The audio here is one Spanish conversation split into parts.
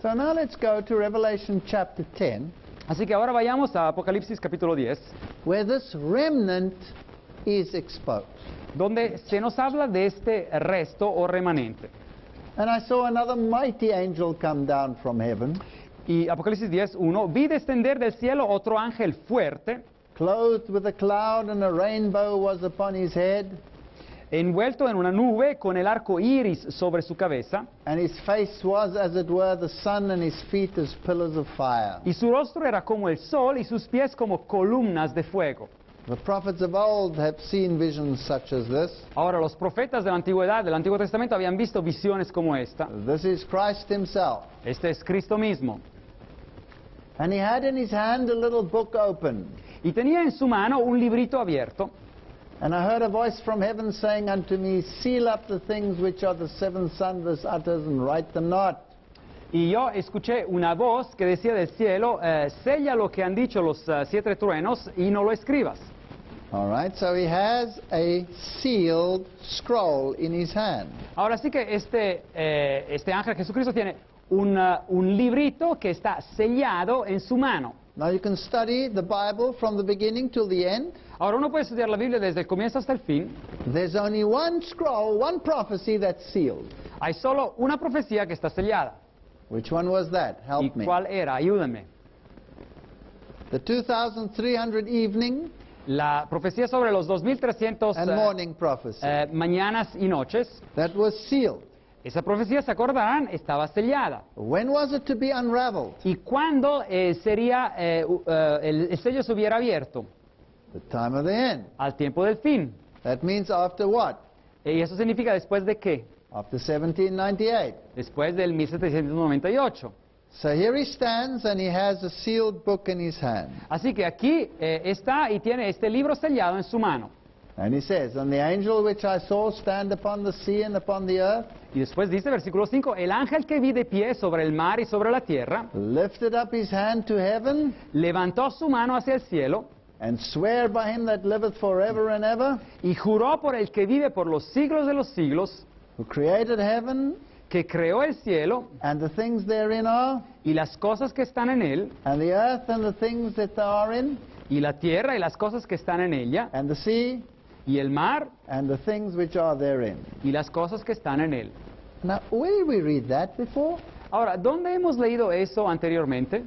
So now let's go to Revelation chapter 10, Así que ahora vayamos a Apocalipsis capítulo 10, where this remnant is exposed. donde se nos habla de este resto o remanente. And I saw another mighty angel come down from heaven, Y Apocalipsis 10:1, vi descender del cielo otro ángel fuerte, clothed with a cloud, and a rainbow was upon his head, envuelto en una nube con el arco iris sobre su cabeza, and his face was as it were the sun, and his feet as pillars of fire. y su rostro era como el sol y sus pies como columnas de fuego. The prophets of old have seen visions such as this. Ahora, los profetas de la antigüedad, del Antiguo Testamento, habían visto visiones como esta. This is Christ himself. Este es Cristo mismo. And he had in his hand a little book open. Y tenía en su mano un librito abierto, And I heard a voice from heaven saying unto me, Seal up the things which are the seven thunders utters, and write them not. y yo escuché una voz que decía del cielo, sella lo que han dicho los 7 truenos y no lo escribas. All right, so he has a sealed scroll in his hand. Ahora sí que este ángel Jesucristo tiene un librito que está sellado en su mano. Now you can study the Bible from the beginning till the end. Ahora uno puede estudiar la Biblia desde el comienzo hasta el fin. There's only one scroll, one prophecy that's sealed. Hay solo una profecía que está sellada. Which one was that? ¿Y Help me. cuál era? Ayúdame. The 2,300 evening La profecía sobre los 2300 and morning prophecy. mañanas y noches. That was sealed. Esa profecía, se acordarán, estaba sellada. When was it to be unraveled? ¿Y cuándo sería el sello se hubiera abierto? The time of the end. Al tiempo del fin. That means after what? ¿Y eso significa después de qué? After 1798. Después del 1798. So here he stands and he has a sealed book in his hand. Así que aquí está y tiene este libro sellado en su mano. And he says, And the angel which I saw stand upon the sea and upon the earth, Y después dice, versículo 5, el ángel que vi de pie sobre el mar y sobre la tierra, lifted up his hand to heaven, levantó su mano hacia el cielo and sware by him that liveth forever and ever, y juró por el que vive por los siglos de los siglos, who created heaven, que creó el cielo and the things therein are, y las cosas que están en él, and the earth and the things that are in, y la tierra y las cosas que están en ella, and the sea, y el mar and the things which are therein. y las cosas que están en él. Now, where did we read that before? Ahora, ¿dónde hemos leído eso anteriormente?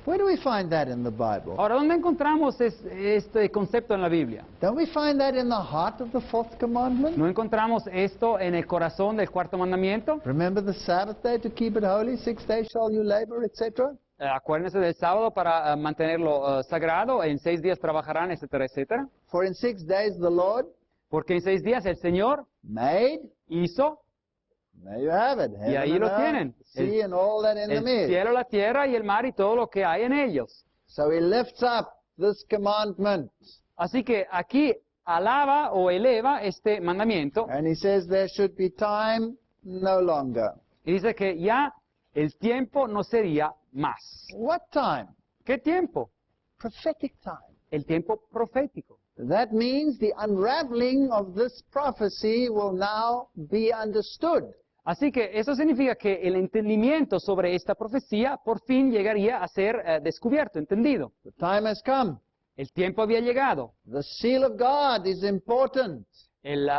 Where do we find that in the Bible? Ahora, ¿dónde encontramos este concepto en la Biblia? Don't we find that in the heart of the fourth commandment? ¿No encontramos esto en el corazón del cuarto mandamiento? Remember the Sabbath day to keep it holy, 6 days shall you labor, etc. Acuérdense del sábado para mantenerlo sagrado, en 6 días trabajarán, etcétera, etcétera. For in 6 days the Lord Porque en 6 días el Señor made, hizo, there you have it, y ahí heaven lo and tienen, earth, sea and all that in el them is. cielo, la tierra y el mar y todo lo que hay en ellos. So he lifts up this commandment Así que aquí alaba o eleva este mandamiento and he says there should be time no longer. y dice que ya el tiempo no sería más. What time? ¿Qué tiempo? Prophetic time. El tiempo profético. That means the unraveling of this prophecy will now be understood. Así que eso significa que el entendimiento sobre esta profecía por fin llegaría a ser descubierto, entendido. The time has come. El tiempo había llegado. The seal of God is important. El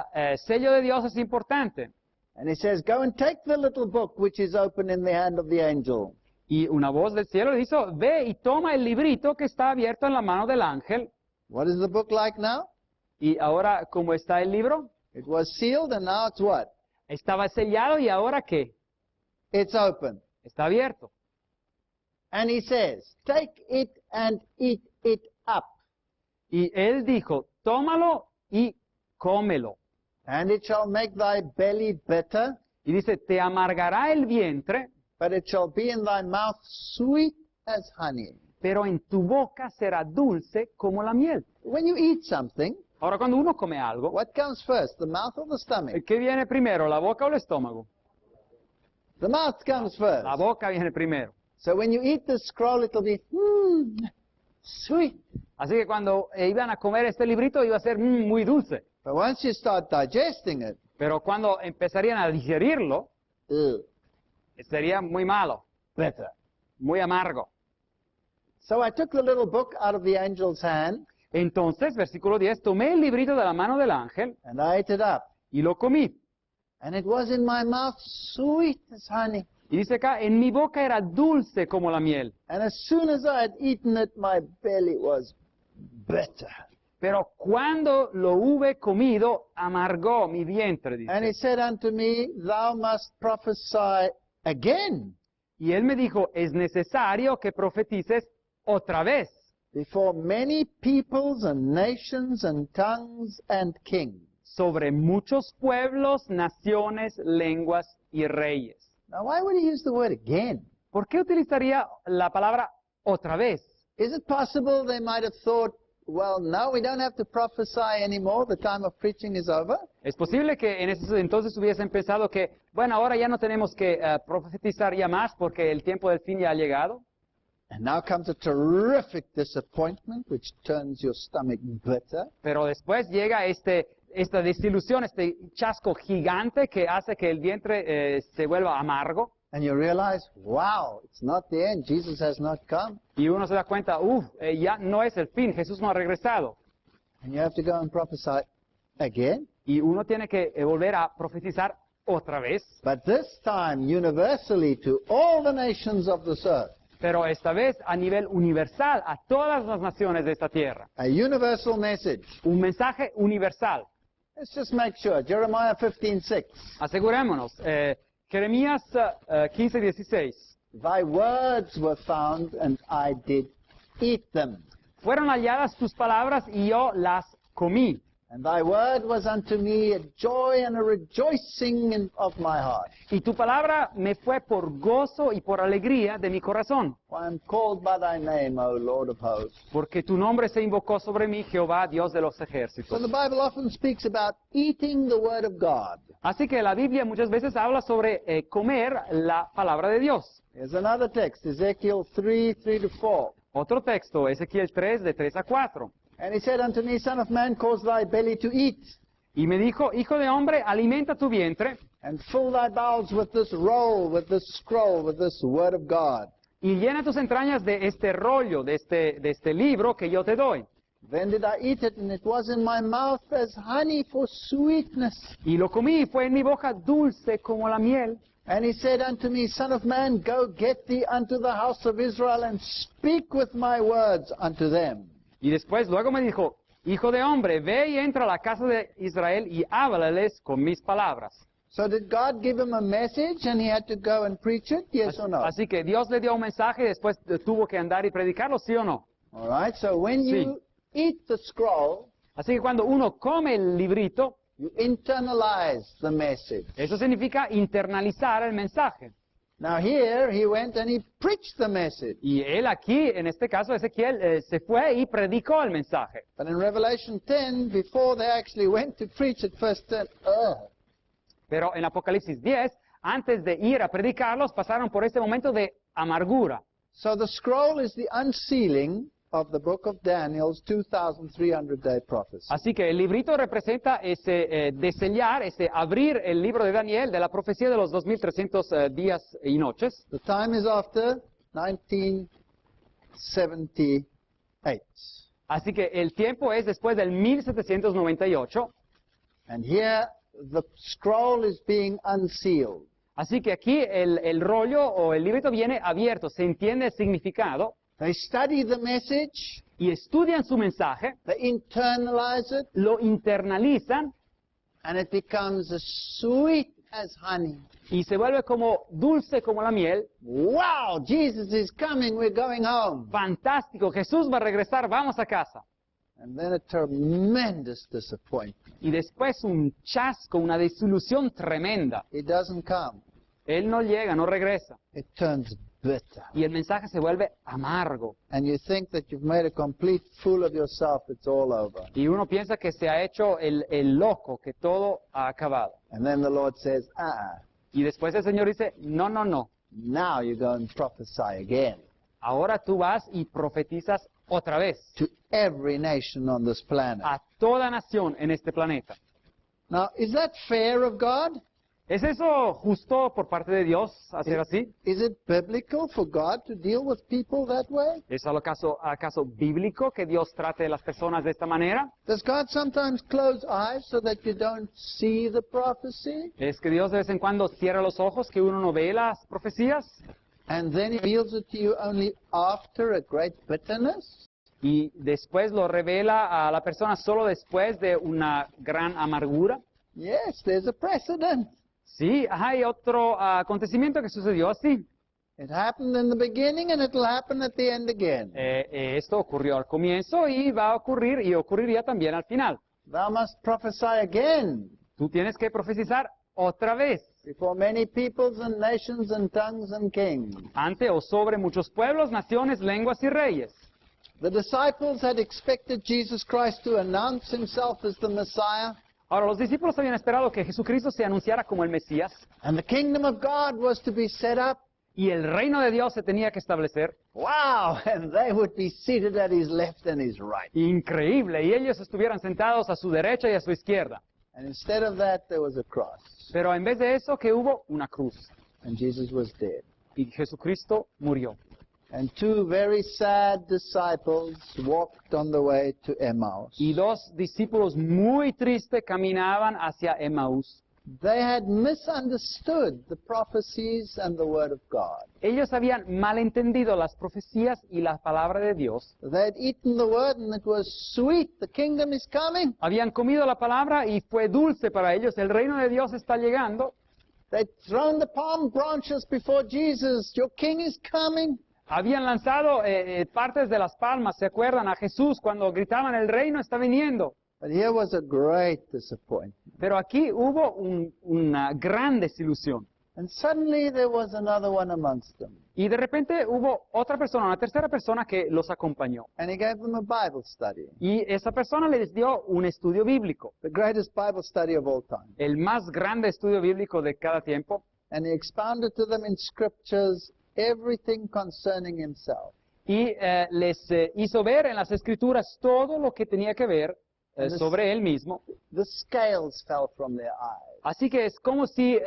sello de Dios es importante. And he says, go and take the little book which is open in the hand of the angel. Y una voz del cielo le dijo, ve y toma el librito que está abierto en la mano del ángel. What is the book like now? Y ahora, ¿cómo está el libro? It was sealed and now it's what? Estaba sellado y ahora ¿qué? It's open. Está abierto. And he says, take it and eat it up. Y él dijo, tómalo y cómelo. And it shall make thy belly bitter, Y dice, te amargará el vientre, but it shall be in thy mouth sweet as honey. pero en tu boca será dulce como la miel. When you eat something, Ahora, cuando uno come algo, what comes first, the mouth or the stomach? ¿qué viene primero, la boca o el estómago? The mouth comes first. La boca viene primero. So when you eat the scroll, it'll be, sweet. Así que cuando iban a comer este librito iba a ser muy dulce. But once you start digesting it, Pero cuando empezarían a digerirlo, ugh, sería muy malo. bitter. muy amargo. So I took the little book out of the angel's hand Entonces, versículo 10, tomé el librito de la mano del ángel and I ate it up. y lo comí. And it was in my mouth sweet as honey. Y dice acá, en mi boca era dulce como la miel. And as soon as I had eaten it, my belly was bitter. Pero cuando lo hube comido, amargó mi vientre, And he dice. said unto me, Thou must prophesy again Y él me dijo, es necesario que profetices otra vez before many peoples and nations and tongues and kings. sobre muchos pueblos, naciones, lenguas y reyes. Now, why would he use the word again? ¿Por qué utilizaría la palabra otra vez? Is it possible they might have thought, well, now we don't have to prophesy anymore, the time of preaching is over? Es posible que en ese entonces hubiesen pensado que, bueno, ahora ya no tenemos que profetizar ya más porque el tiempo del fin ya ha llegado. And now comes a terrific disappointment which turns your stomach bitter. Pero después llega esta desilusión, este chasco gigante que hace que el vientre se vuelva amargo. And you realize, wow, it's not the end. Jesus has not come. Y uno se da cuenta, ya no es el fin, Jesús no ha regresado. And you have to go and prophesy again. Y uno tiene que volver a profetizar otra vez, But this time, universally to all the nations of this earth. pero esta vez a nivel universal, a todas las naciones de esta tierra. A universal message. Un mensaje universal. Let's just make sure. Jeremiah 15:6. Asegurémonos. Jeremías 15:16. Thy words were found, and I did eat them. Fueron halladas tus palabras y yo las comí. And thy word was unto me a joy and a rejoicing of my heart. Y tu palabra me fue por gozo y por alegría de mi corazón. For I am called by thy name, O Lord of hosts. Porque tu nombre se invocó sobre mí, Jehová, Dios de los So ejércitos. the Bible often speaks about eating the word of God. Así que la Biblia muchas veces habla sobre comer la palabra de Dios. Here's another text, Ezekiel 3:3-4. Otro texto, Ezequiel 3, de 3 a 4. And he said unto me, Son of man, cause thy belly to eat, Y me dijo, hijo de hombre, alimenta tu vientre and fill thy bowels with this roll, with this scroll, with this word of God. y llena tus entrañas de este rollo, de este libro que yo te doy. Then did I eat it, and it was in my mouth as honey for sweetness. Y lo comí y fue en mi boca dulce como la miel. And he said unto me, Son of man, go get thee unto the house of Israel, and speak with my words unto them. Y después luego me dijo, hijo de hombre, ve y entra a la casa de Israel y háblales con mis palabras. So did God give him a message, and he had to go and preach it? Yes or no? Así que Dios le dio un mensaje y después tuvo que andar y predicarlo, ¿sí o no? All right, so when Sí. you eat the scroll, Así que cuando uno come el librito, you internalize the message. eso significa internalizar el mensaje. Now here, he went and he preached the message. Y él aquí, en este caso Ezequiel, se fue y predicó el mensaje. But in Revelation 10, before they actually went to preach it, first said, Pero en Apocalipsis 10, antes de ir a predicarlos, pasaron por ese momento de amargura. So the scroll is the unsealing of the book of Daniel's 2,300-day prophecy. Así que el librito representa ese desellar, ese abrir el libro de Daniel de la profecía de los 2300 días y noches. The time is after 1978. Así que el tiempo es después del 1798. And here, the scroll is being unsealed. Así que aquí el rollo o el librito viene abierto, se entiende el significado They study the message, y estudian su mensaje, they internalize it, lo internalizan and it becomes as sweet as honey. y se vuelve como dulce como la miel. Wow, Jesus is coming, we're going home. Fantástico, Jesús va a regresar, vamos a casa. And then a tremendous disappointment. Y después un chasco, una desilusión tremenda. He doesn't come. Él no llega, no regresa. It turns bitter. Y el mensaje se vuelve amargo. And you think that you've made a complete fool of yourself, it's all over. Y uno piensa que se ha hecho el loco, que todo ha acabado. And then the Lord says, Y después el Señor dice, no, no, no. now you go and prophesy again Ahora tú vas y profetizas otra vez to every nation on this planet. a toda nación en este planeta. Now, is that fair of God? ¿Es eso justo por parte de Dios hacer así? Is it biblical for God to deal with people that way? ¿Es acaso bíblico que Dios trate a las personas de esta manera? Does God sometimes close eyes so that you don't see the prophecy? ¿Es que Dios de vez en cuando cierra los ojos que uno no ve las profecías? And then He reveals it to you only after a great bitterness? Y después lo revela a la persona solo después de una gran amargura. Yes, there's a precedent. Sí, hay otro acontecimiento que sucedió así. It happened in the beginning and it'll happen at the end again. Esto ocurrió al comienzo y va a ocurrir y ocurriría también al final. Thou must prophesy again Tú tienes que profetizar otra vez, before many peoples and nations and tongues and kings. ante o sobre muchos pueblos, naciones, lenguas y reyes. The disciples had expected Jesus Christ to announce Himself as the Messiah, Ahora, los discípulos habían esperado que Jesucristo se anunciara como el Mesías and the kingdom of God was to be set up. y el reino de Dios se tenía que establecer. Wow! And they would be seated at His left and His right. Increíble, y ellos estuvieran sentados a su derecha y a su izquierda. And instead of that, there was a cross. Pero en vez de eso, que hubo una cruz And Jesus was dead. y Jesucristo murió. And two very sad disciples walked on the way to Emmaus. Y dos discípulos muy tristes caminaban hacia Emaús. They had misunderstood the prophecies and the Word of God. Ellos habían malentendido las profecías y la palabra de Dios. They had eaten the Word and it was sweet. The kingdom is coming. Habían comido la palabra y fue dulce para ellos. El reino de Dios está llegando. They'd thrown the palm branches before Jesus. Your king is coming. Habían lanzado partes de las palmas, ¿se acuerdan? A Jesús cuando gritaban, el reino está viniendo. But here was a great disappointment. Pero aquí hubo una gran desilusión. And suddenly there was another one amongst them. Y de repente hubo otra persona, una tercera persona que los acompañó. And he gave them a Bible study, Y esa persona les dio un estudio bíblico, the greatest Bible study of all time. el más grande estudio bíblico de cada tiempo. And he expounded to them in scriptures everything concerning himself. Y les hizo ver en las escrituras todo lo que tenía que ver sobre él mismo. The scales fell from their eyes. Así que es como si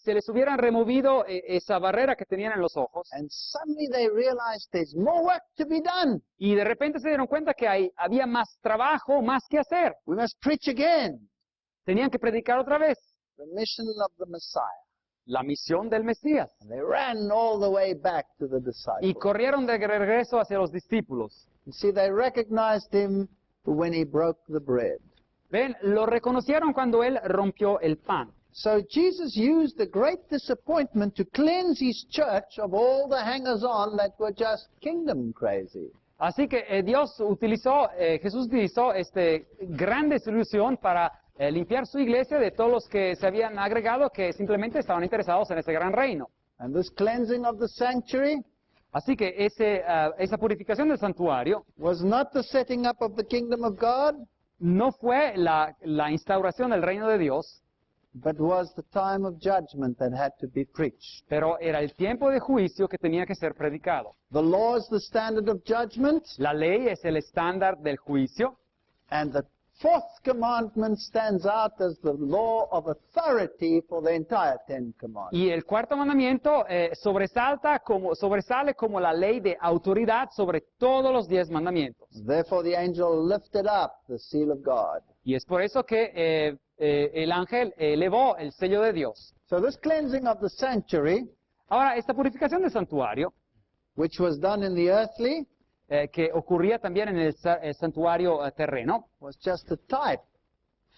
se les hubieran removido esa barrera que tenían en los ojos. And suddenly they realized there's more work to be done. Y de repente se dieron cuenta que había más trabajo, más que hacer. We must preach again Tenían que predicar otra vez the mission of the Messiah. la misión del Mesías. And they ran all the way back to the Y disciples. corrieron de regreso hacia los discípulos. You see, they recognized him when he broke the bread. Ven, lo reconocieron cuando él rompió el pan. So Jesus used the great disappointment to cleanse his church of all the hangers-on that were just kingdom crazy. Así que Jesús utilizó gran desilusión para limpiar su iglesia de todos los que se habían agregado que simplemente estaban interesados en ese gran reino. And this cleansing of the sanctuary Así que esa purificación del santuario was not the setting up of the kingdom of God, no fue la instauración del reino de Dios, but was the time of judgment that had to be preached. pero era el tiempo de juicio que tenía que ser predicado. The law is the standard of judgment, La ley es el estándar del juicio and the fourth commandment stands out as the law of authority for the entire Ten Commandments. y el cuarto mandamiento sobresale como la ley de autoridad sobre todos los 10 mandamientos. Therefore the angel lifted up the seal of God. Y es por eso que el ángel elevó el sello de Dios. So this cleansing of the sanctuary, Ahora, esta purificación del santuario, which was done in the earthly, que ocurría también en el santuario terreno, was just a type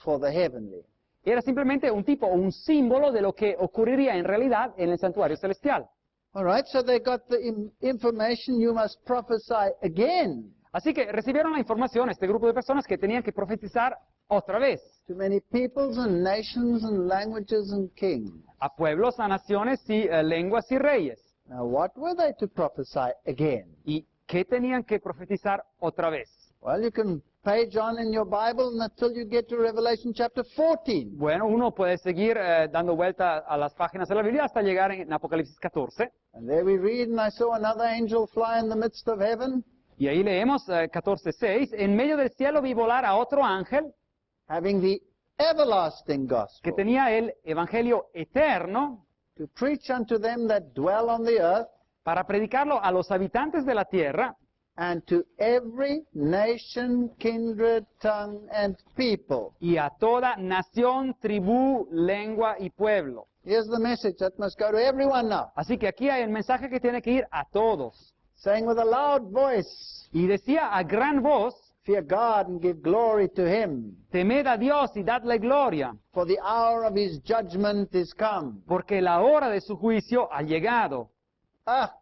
for the heavenly. era simplemente un tipo o un símbolo de lo que ocurriría en realidad en el santuario celestial. All right, so they got the information, you must prophesy again Así que recibieron la información, este grupo de personas, que tenían que profetizar otra vez to many peoples and nations and languages and kings. a pueblos, a naciones y lenguas y reyes. Now, what were they to prophesy again? ¿Y qué tenían que profetizar otra vez? Well, you can page on in your Bible until you get to Revelation chapter 14. Bueno, uno puede seguir dando vuelta a las páginas de la Biblia hasta llegar en Apocalipsis 14. And there we read, and I saw another angel fly in the midst of heaven, Y ahí leemos 14:6, en medio del cielo vi volar a otro ángel, having the everlasting que gospel, tenía el evangelio eterno to preach unto them that dwell on the earth, para predicarlo a los habitantes de la tierra and to every nation, kindred, tongue, and people. y a toda nación, tribú, lengua y pueblo. Here's the message that must go to everyone now. Así que aquí hay el mensaje que tiene que ir a todos. Saying with a loud voice, Y decía a gran voz, fear God and give glory to Him, temed a Dios y dadle gloria, for the hour of His judgment is come. porque la hora de su juicio ha llegado. Ah,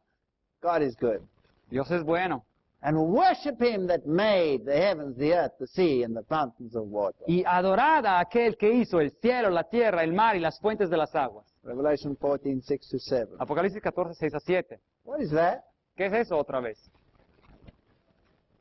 God is good. Dios es bueno. And worship Him that made the heavens, the earth, the sea, and the fountains of water. Y adorad a aquel que hizo el cielo, la tierra, el mar y las fuentes de las aguas. Revelation 14, 6-7. Apocalipsis 14, 6 a 7. What is that? ¿Qué es eso otra vez?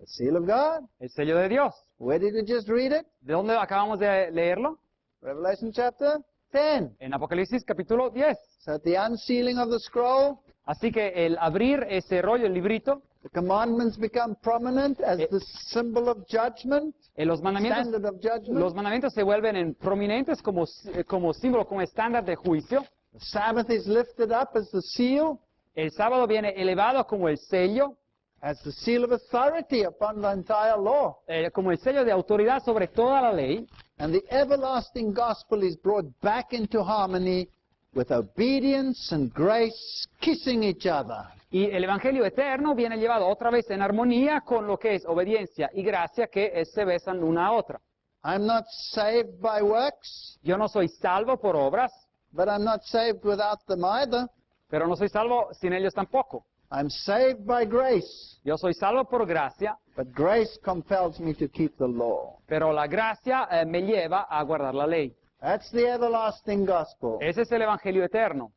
The seal of God. El sello de Dios. Where did you just read it? ¿De dónde acabamos de leerlo? Revelation chapter 10. En Apocalipsis capítulo 10. So at the unsealing of the scroll, Así que el abrir ese rollo, el librito, the commandments become prominent as the symbol of judgment, los standard of judgment. mandamientos se vuelven prominentes como símbolo, como estándar de juicio. The Sabbath is lifted up as the seal, El sábado viene elevado como el sello, as the seal of authority upon the entire law. como el sello de autoridad sobre toda la ley. And the everlasting gospel is brought back into harmony with obedience and grace kissing each other. Y el evangelio eterno viene llevado otra vez en armonía con lo que es obediencia y gracia que se besan una a otra. I'm not saved by works, Yo no soy salvo por obras, but I'm not saved without them either. pero no soy salvo sin ellos tampoco. I'm saved by grace, Yo soy salvo por gracia, but grace compels me to keep the law. pero la gracia me lleva a guardar la ley. That's the everlasting gospel. Ese es el evangelio eterno.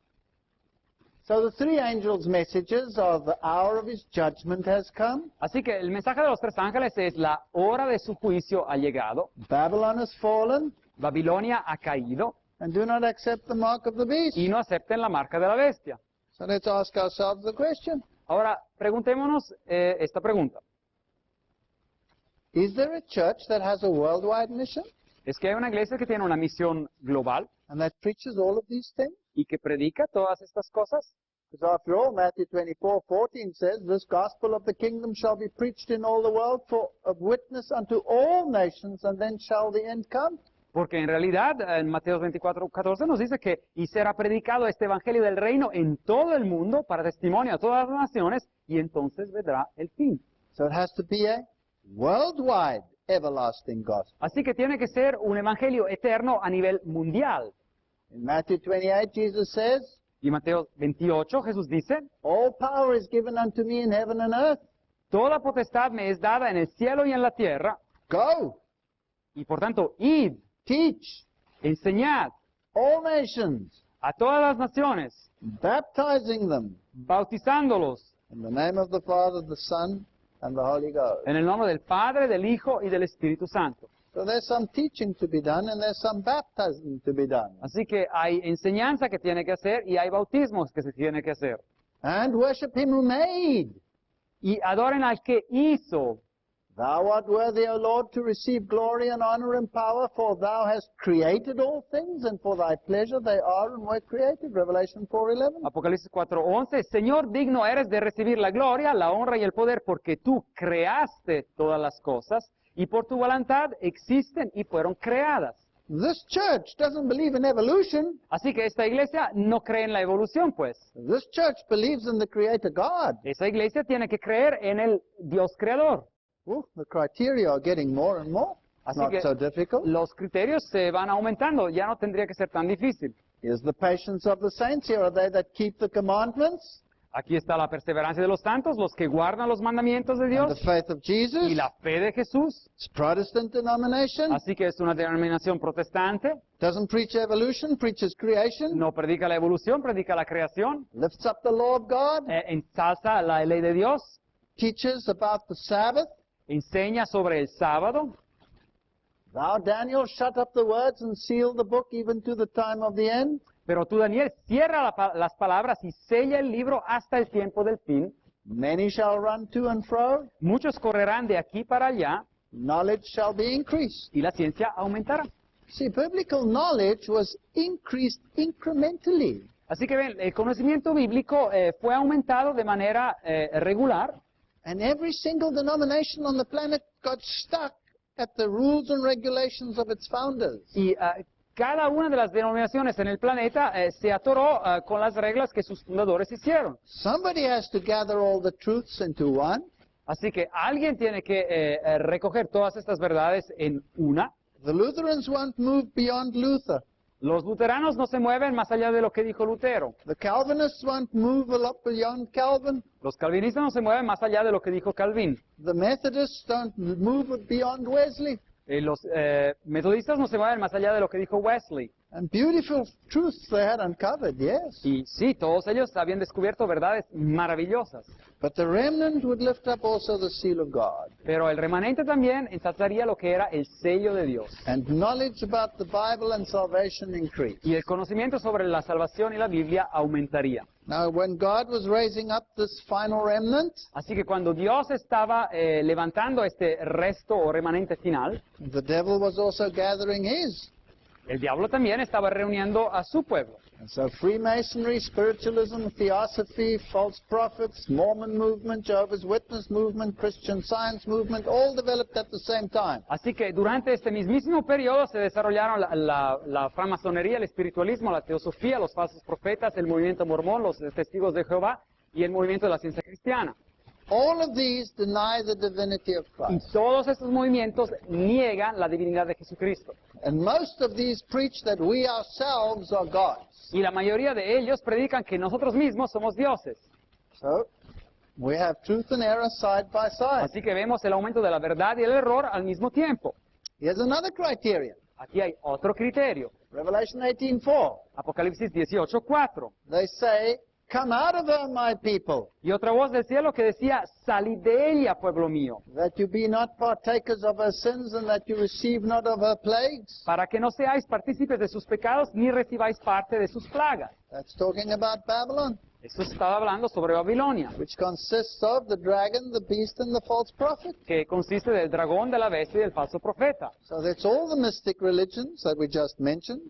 So the three angels' messages of the hour of His judgment has come. Así que el mensaje de los tres ángeles es la hora de su juicio ha llegado, Babylon has fallen, Babilonia ha caído and do not accept the mark of the beast. y no acepten la marca de la bestia. So let's ask ourselves the question. Ahora, preguntémonos esta pregunta. Is there a church that has a worldwide mission ¿Es que hay una iglesia que tiene una misión global and that preaches all of these things? y que predica todas estas cosas? Because after all, Matthew 24:14 says, this gospel of the kingdom shall be preached in all the world for a witness unto all nations, and then shall the end come. Porque en realidad en Mateo 24:14 nos dice que y será predicado este evangelio del reino en todo el mundo para testimonio a todas las naciones y entonces vendrá el fin. So it has to be a worldwide everlasting gospel. Así que tiene que ser un evangelio eterno a nivel mundial. In Matthew 28, Jesus says, Y Mateo 28 Jesús dice, all power is given unto me in heaven and earth. toda potestad me es dada en el cielo y en la tierra, Go, y por tanto, id, teach enseñad all nations, a todas las naciones, baptizing them bautizándolos in the name of the Father, the Son, and the Holy Ghost. en el nombre del Padre, del Hijo y del Espíritu Santo. So there's some teaching to be done and there's some baptism to be done. Así que hay enseñanza que tiene que hacer y hay bautismos que se tiene que hacer. And worship Him who made. Y adoren al que hizo. Thou art worthy, O Lord, to receive glory and honor and power, for Thou hast created all things, and for Thy pleasure they are and were created. Revelation 4:11. Apocalipsis 4:11, Señor, digno eres de recibir la gloria, la honra y el poder, porque tú creaste todas las cosas, y por tu voluntad existen y fueron creadas. This church doesn't believe in evolution. Así que esta iglesia no cree en la evolución, pues. This church believes in the Creator God. Esa iglesia tiene que creer en el Dios creador. The criteria are getting more and more. Así Not que so difficult. los criterios se van aumentando, ya no tendría que ser tan difícil. Here's the patience of the saints. Here are they that keep the commandments Aquí está la perseverancia de los santos, los que guardan los mandamientos de and Dios the faith of Jesus. y la fe de Jesús. It's Protestant denomination. Así que es una denominación protestante, Doesn't preach evolution, preaches creation. no predica la evolución, predica la creación, Lifts up the law of God. ensalza la ley de Dios, Teaches about the Sabbath. enseña sobre el sábado. Thou, Daniel, shut up the words and seal the book even to the time of the end. Pero tú, Daniel, cierra las palabras y sella el libro hasta el tiempo del fin. Many shall run to and fro. Muchos correrán de aquí para allá Knowledge shall be increased. y la ciencia aumentará. See, biblical knowledge was increased incrementally. Así que ven, el conocimiento bíblico fue aumentado de manera regular. And every single denomination on the planet got stuck at the rules and regulations of its founders. Y cada una de las denominaciones en el planeta se atoró con las reglas que sus fundadores hicieron. Somebody has to gather all the truths into one. Así que alguien tiene que recoger todas estas verdades en una. The Lutherans won't move beyond Luther. Los luteranos no se mueven más allá de lo que dijo Lutero. The Calvinists won't move a lot beyond Calvin. Los calvinistas no se mueven más allá de lo que dijo Calvin. The Methodists don't move beyond Wesley. Los metodistas no se mueven más allá de lo que dijo Wesley. And beautiful truths they had uncovered, yes. Y sí, todos ellos habían descubierto verdades maravillosas. But the remnant would lift up also the seal of God. Pero el remanente también ensalzaría lo que era el sello de Dios. And knowledge about the Bible and salvation increased. Y el conocimiento sobre la salvación y la Biblia aumentaría. Now, when God was raising up this final remnant, Así que cuando Dios estaba levantando este resto o remanente final, the devil was also gathering his. el diablo también estaba reuniendo a su pueblo. And so Freemasonry, spiritualism, theosophy, false prophets, Mormon movement, Jehovah's Witness movement, Christian Science movement, all developed at the same time. Así que durante este mismísimo periodo se desarrollaron la francmasonería, el espiritualismo, la teosofía, los falsos profetas, el movimiento mormón, los testigos de Jehová y el movimiento de la ciencia cristiana. All of these deny the divinity of Y Christ. todos estos movimientos niegan la divinidad de Jesucristo. And most of these preach that we ourselves are gods. Y la mayoría de ellos predican que nosotros mismos somos dioses. So, we have truth and error side by side. Así que vemos el aumento de la verdad y el error al mismo tiempo. Here's another criterion. Aquí hay otro criterio. Revelation 18:4. Apocalipsis 18:4. They say, "Come out of her, my people, Y otra voz del cielo que decía, salid de ella, pueblo mío, that you be not partakers of her sins and that you receive not of her plagues." para que no seáis partícipes de sus pecados ni recibáis parte de sus plagas. That's talking about Babylon, Esto estaba hablando sobre Babilonia, which consists of the dragon, the beast, and the false prophet. que consiste del dragón, de la bestia y del falso profeta. So that's all the mystic religions that we just mentioned.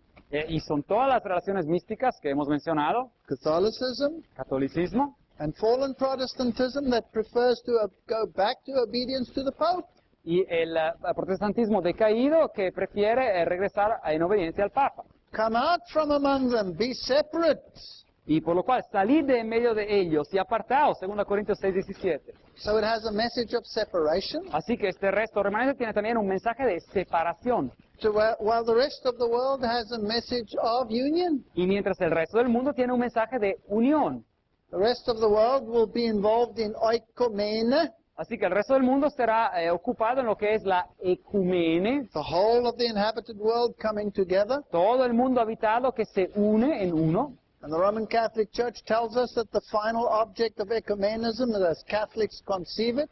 Y son todas las relaciones místicas que hemos mencionado, Catholicism catolicismo and fallen Protestantism that prefers to go back to obedience to the Pope. y el protestantismo decaído que prefiere regresar en obediencia al Papa. Come out from among them, be separate. Y por lo cual, salid de en medio de ellos y apartaos, 2 Corintios 6:17. So it has a message of separation. Así que este resto remanente tiene también un mensaje de separación. So while the rest of the world has a message of union, Y mientras el resto del mundo tiene un mensaje de unión. the rest of the world will be involved in oikomene, Así que el resto del mundo estará ocupado en lo que es la ecumene, the whole of the inhabited world coming together. todo el mundo habitado que se une en uno. And the Roman Catholic Church tells us that the final object of ecumenism, as Catholics conceive it,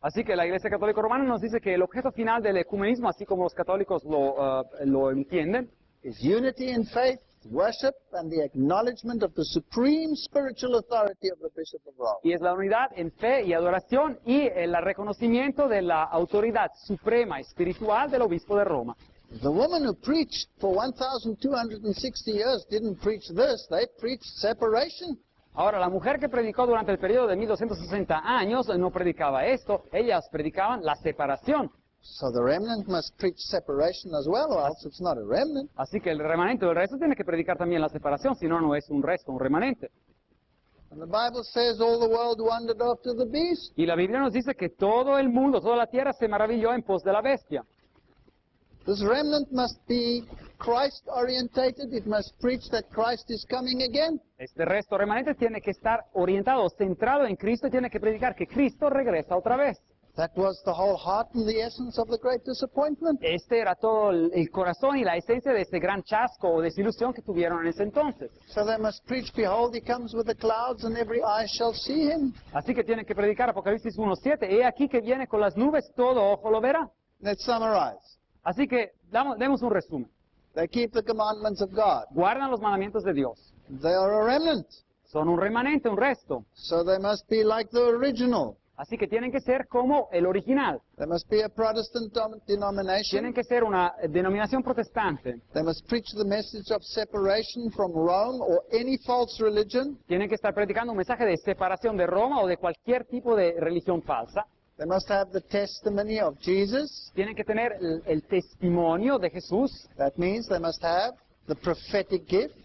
Así que la Iglesia Católica Romana nos dice que el objeto final del ecumenismo, así como los católicos lo entienden, is unity in faith, worship, and the acknowledgement of the supreme spiritual authority of the Bishop of Rome. y es la unidad en fe y adoración y el reconocimiento de la autoridad suprema espiritual del obispo de Roma. The woman who preached for 1,260 years didn't preach this, they preached separation. Ahora, la mujer que predicó durante el periodo de 1260 años no predicaba esto, ellas predicaban la separación. So the remnant must preach separation as well, or else it's not a remnant. Así que el remanente del resto tiene que predicar también la separación, si no, no es un resto, un remanente. And the Bible says all the world wandered after the beast. Y la Biblia nos dice que todo el mundo, toda la tierra se maravilló en pos de la bestia. This remnant must be Christ-orientated. It must preach that Christ is coming again. Este resto remanente tiene que estar orientado, centrado en Cristo y tiene que predicar que Cristo regresa otra vez. That was the whole heart and the essence of the great disappointment. Este era todo el corazón y la esencia de ese gran chasco o desilusión que tuvieron en ese entonces. So they must preach, behold, he comes with the clouds, and every eye shall see him. Así que tienen que predicar Apocalipsis 1:7. He aquí que viene con las nubes, todo ojo lo verá. Let's summarize. Así que demos un resumen. They keep the commandments of God. Guardan los mandamientos de Dios. They are a remnant. Son un remanente, un resto. So they must be like the original. Así que tienen que ser como el original. They must be a Protestant denomination. Tienen que ser una denominación protestante. They must preach the message of separation from Rome or any false religion. Tienen que estar predicando un mensaje de separación de Roma o de cualquier tipo de religión falsa. They must have the testimony of Jesus. Tienen que tener el testimonio de Jesús. That means they must have the prophetic gift.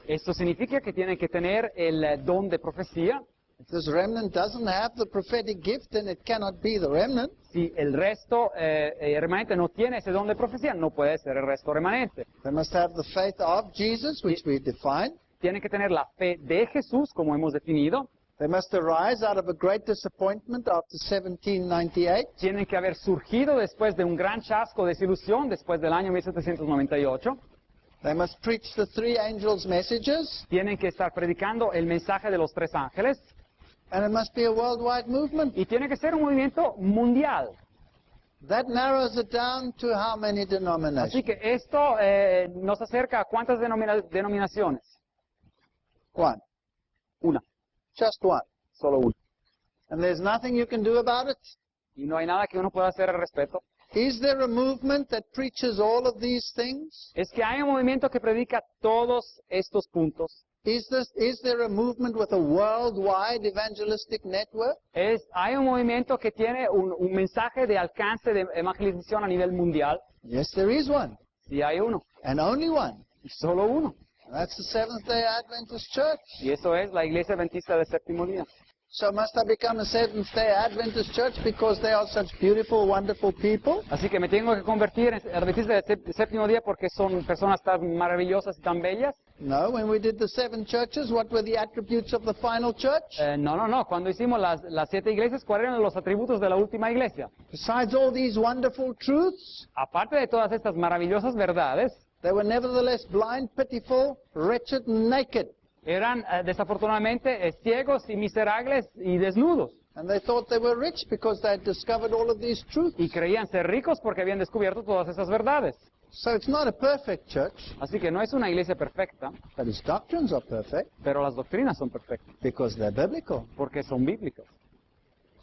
Esto significa que tienen que tener el don de profecía. If this remnant doesn't have the prophetic gift, then it cannot be the remnant. Si el resto remanente no tiene ese don de profecía, no puede ser el resto remanente. They must have the faith of Jesus, which we define. Tienen que tener la fe de Jesús, como hemos definido. They must arise out of a great disappointment after 1798. Tienen que haber surgido después de un gran chasco, desilusión, después del año 1798. They must preach the three angels' messages. Tienen que estar predicando el mensaje de los tres ángeles. And it must be a worldwide movement. Y tiene que ser un movimiento mundial. That narrows it down to how many denominations? Así que esto nos acerca a cuántas denominaciones. One. Una, Just one. solo una. And there's nothing you can do about it? Y no hay nada que uno pueda hacer al respecto. Is there a movement that preaches all of these things? Es que hay un movimiento que predica todos estos puntos. Is there a movement with a worldwide evangelistic network? Hay un movimiento que tiene un mensaje de alcance de evangelización a nivel mundial. Yes, there is one. Sí hay uno, And only one. y solo uno. And that's the Seventh-day Adventist Church. Y eso es la Iglesia Adventista del Séptimo Día. So must I become a Seventh-day Adventist Church because they are such beautiful, wonderful people? Así que me tengo que convertir en Adventista del Séptimo Día porque son personas tan maravillosas y tan bellas. No, when we did the 7 churches, what were the attributes of the final church? No. Cuando hicimos las 7 iglesias, ¿cuáles eran los atributos de la última iglesia? Besides all these wonderful truths, Aparte de todas estas maravillosas verdades, they were nevertheless blind, pitiful, wretched, and naked. eran desafortunadamente ciegos y miserables y desnudos. And they thought they were rich because they had discovered all of these truths. Y creían ser ricos porque habían descubierto todas esas verdades. So it's not a perfect church, Así que no es una iglesia perfecta, but its doctrines are perfect pero las doctrinas son perfectas because they're biblical. porque son bíblicas.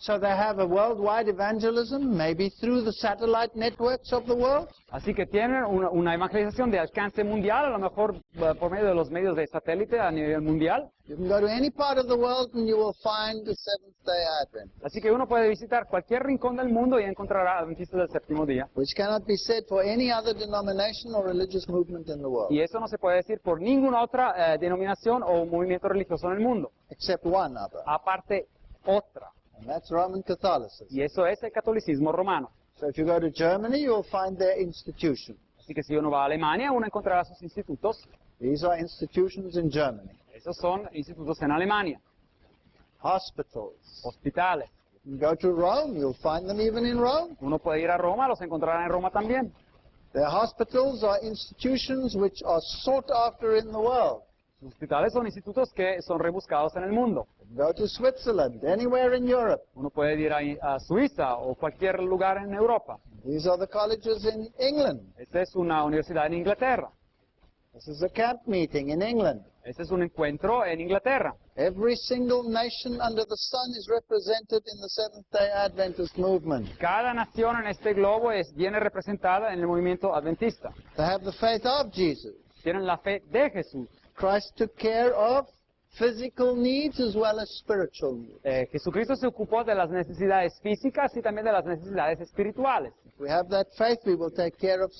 So they have a worldwide evangelism, maybe through the satellite networks of the world. Así que tienen una evangelización de alcance mundial, a lo mejor por medio de los medios de satélite a nivel mundial. You can go to any part of the world and you will find the Seventh-day Advent, Así que uno puede visitar cualquier rincón del mundo y encontrará adventistas del séptimo día. which cannot be said for any other denomination or religious movement in the world, Y eso no se puede decir por ninguna otra denominación o movimiento religioso en el mundo. except one other, Aparte, otra. and that's Roman Catholicism. Y eso es el catolicismo romano. So if you go to Germany, you will find their institutions. Así que si uno va a Alemania, uno encontrará sus institutos. These are institutions in Germany. Esos son institutos en Alemania. Hospitals. Hospitales. You can go to Rome, you'll find them even in Rome. Uno puede ir a Roma, los encontrará en Roma también. Their hospitals are institutions which are sought after in the world. Los hospitales son institutos que son rebuscados en el mundo. Go to Switzerland, anywhere in Europe. Uno puede ir a Suiza o cualquier lugar en Europa. These are the colleges in England. Esta es una universidad en Inglaterra. This is a camp meeting in England. Este es un encuentro en Inglaterra. Every single nation under the sun is represented in the Seventh-day Adventist movement. Cada nación en este globo viene representada en el movimiento adventista. They have the faith of Jesus. Tienen la fe de Jesús. Christ took care of physical needs as well as spiritual needs. Jesucristo se ocupó de las necesidades físicas y también de las necesidades espirituales. If we have that faith, we will take care of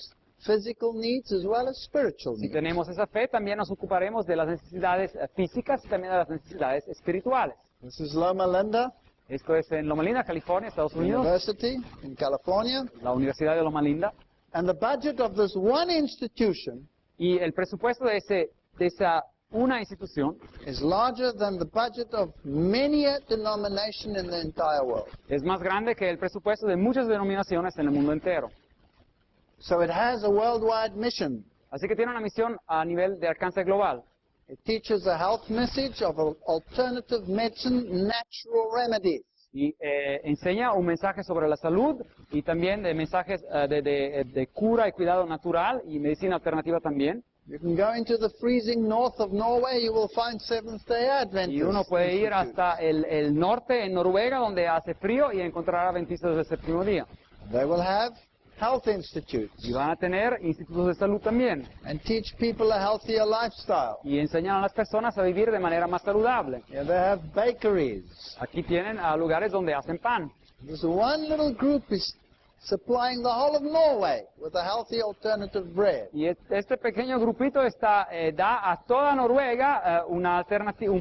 physical needs as well as spiritual Si needs. tenemos esa fe, también nos ocuparemos de las necesidades físicas y también de las necesidades espirituales. This is Loma Linda Esto es en Loma Linda, California, Estados Unidos, University in California. la Universidad de Loma Linda. And the budget of this one institution Y el presupuesto de esa una institución is larger than the budget of many a denomination in the entire world. es más grande que el presupuesto de muchas denominaciones en el mundo entero. So it has a worldwide mission. Así que tiene una misión a nivel de alcance global. It teaches a health message of alternative medicine, natural remedies. Y enseña un mensaje sobre la salud y también de mensajes de cura y cuidado natural y medicina alternativa también. You can go into the freezing north of Norway, you will find Seventh-day Y uno Adventists. puede ir institutes. hasta el norte, en Noruega, donde hace frío, y encontrar adventistas del séptimo día. They will have health institutes Y van a tener institutos de salud también. and teach people a healthier lifestyle. Y enseñan a las personas a vivir de manera más saludable. Yeah, they have bakeries. Aquí tienen lugares donde hacen pan. This one little group is supplying the whole of Norway with a healthy alternative bread. Y este pequeño grupito da a toda Noruega un